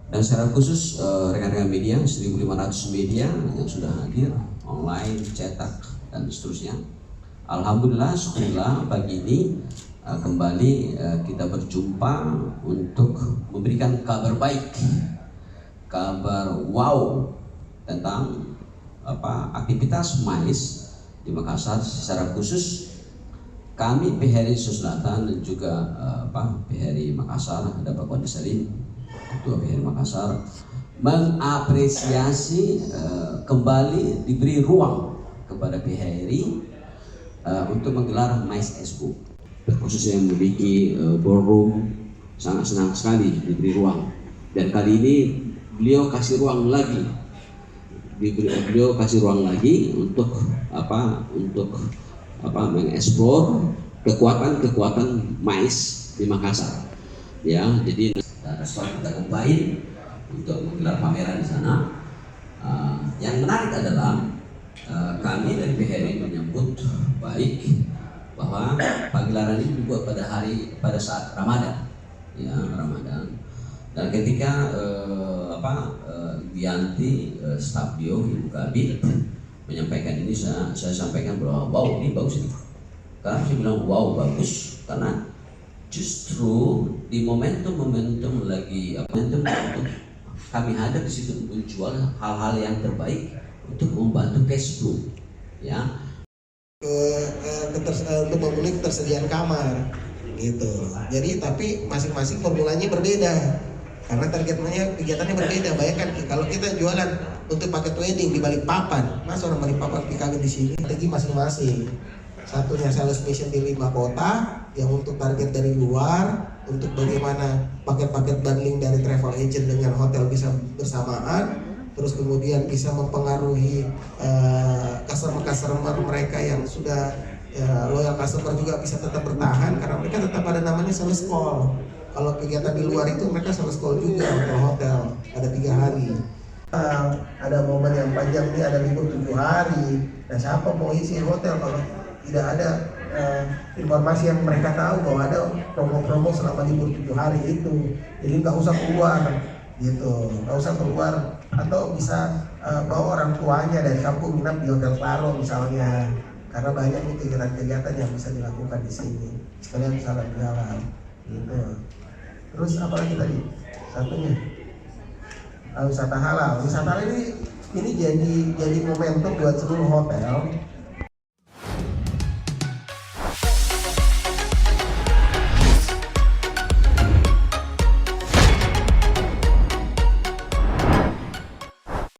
Dan secara khusus rekan-rekan media, 1.500 media yang sudah hadir, online, cetak, dan seterusnya. Alhamdulillah, syukurlah pagi ini kembali kita berjumpa untuk memberikan kabar baik, kabar wow tentang aktivitas MAIS di Makassar. Secara khusus kami PHRI Selatan dan juga PHRI Makassar, ada Pak Wandi Salim, Ketua PHRI Makassar, mengapresiasi kembali diberi ruang kepada PHRI untuk menggelar MAIS Expo. Khususnya yang memiliki ballroom, sangat senang sekali diberi ruang. Dan kali ini beliau kasih ruang lagi, untuk mengeksplor kekuatan MAIS di Makassar. Ya, jadi setelah kita combine untuk menggelar pameran di sana. Yang menarik adalah kami dari PHRI menyambut baik bahwa pagelaran ini dibuat pada saat Ramadan, ya Ramadan. Dan ketika Gianti, staf Dio, Ibu Kabit menyampaikan ini, saya sampaikan bahwa wow, ini bagus ini. Karena saya bilang wow, bagus karena justru di momentum lagi momentum kami hadir di situ untuk menjual hal-hal yang terbaik untuk membantu cash flow, ya. Untuk memenuhi ketersediaan kamar, gitu. Jadi tapi masing-masing formulanya berbeda karena targetnya kegiatannya berbeda. Bayangkan kalau kita jualan untuk paket wedding di Balikpapan, mas orang Balikpapan PKG di sini, strategi masing-masing. Satunya sales mission di 5 kota yang untuk target dari luar, untuk bagaimana paket-paket bundling dari travel agent dengan hotel bisa bersamaan, terus kemudian bisa mempengaruhi customer mereka yang sudah loyal customer juga bisa tetap bertahan karena mereka tetap ada namanya sales call. Kalau kegiatan di luar itu mereka sales call juga untuk hotel, ada 3 hari. Ada momen yang panjang ini, ada libur 7 hari. Nah, siapa mau isi hotel kalau tidak ada informasi yang mereka tahu bahwa ada promo-promo selama libur 7 hari itu. Jadi nggak usah keluar gitu, nggak usah keluar, atau bisa bawa orang tuanya dari kampung nginap di Hotel Claro misalnya, karena banyak nih kegiatan-kegiatan yang bisa dilakukan di sini sekalian jalan-jalan gitu. Terus apa lagi tadi satunya, wisata halal. Wisata halal ini jadi momentum buat seluruh hotel